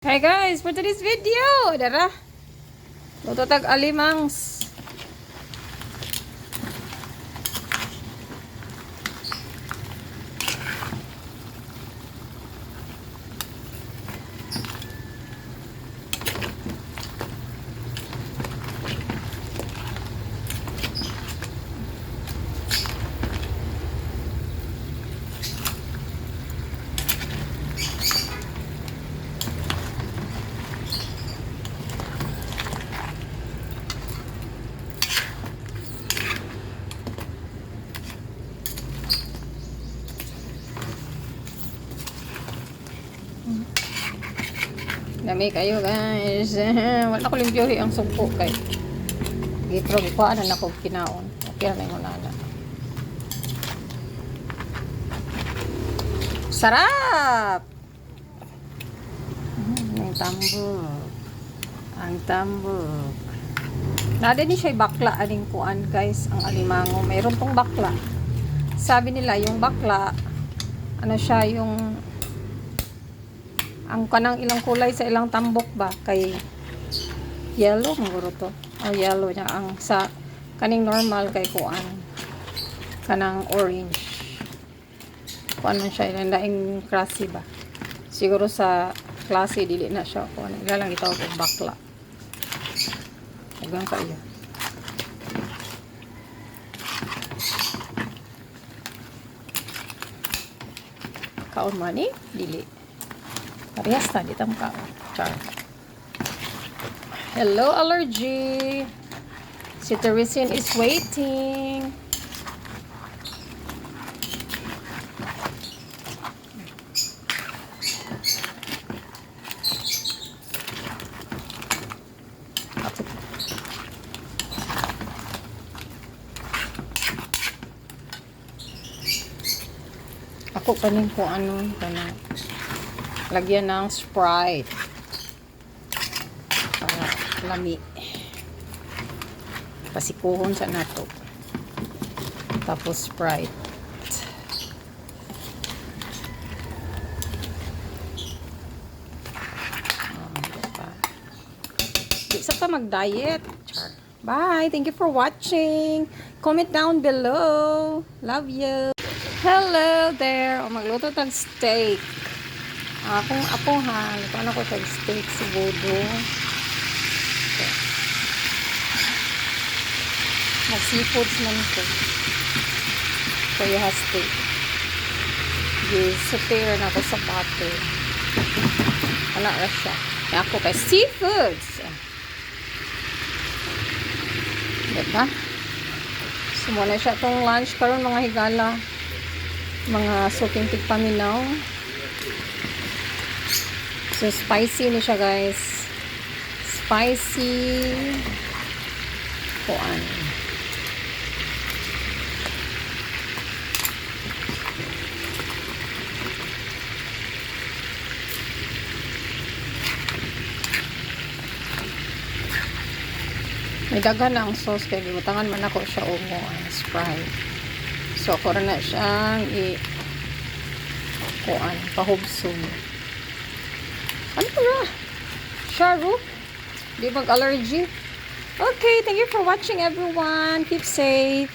Hi guys, for today's video, dara, luto tag alimangs. Dami kayo guys. Wala ko limpyohi ang sumpo kay. Gipro ko ana na ko kinaon. Okay na mo nana. Sarap. Ang tambok. Ang tambok. Nada ni siya bakla aning kuan guys, ang alimango. Mayroon pong bakla. Sabi nila yung bakla ano siya yung ang kanang ilang kulay sa ilang tambok ba kay yellow siguro to. O yellow niya ang sa kaning normal kay kuan kanang orange. Kuan man siya ilang daing klase ba. Siguro sa klase dili na siya kuan. Ila lang itaw og bakla. Ugang kayo. Kaon man ni dili. Parehas na, di tam ka. Char. Hello, allergy. Si Teresin is waiting. Ako kanin ko ano, kanang lagyan ng Sprite para lami pasikuhon sa nato tapos Sprite di sa pa mag-diet. Bye, thank you for watching, comment down below, love you. Hello there, magluto tag steak. Akong apohan, paano ko tag steak sibudo. Okay. Mag-seafoods man ko. Kaya steak. Yes, saute na ako sa butter. Wala na siya. Kaya ako kay seafoods. Diba? So, muna siya itong lunch karon mga higala. Mga suking tigpaminaw. So, spicy na siya, guys. Spicy. Kuan. May daghan na ang sauce. Kaya bimutangan man ako siya o Sprite. So, ako na siyang kuan. Pahubsong. Ano na? Sharu? Di mag-allergy? Okay, thank you for watching everyone. Keep safe.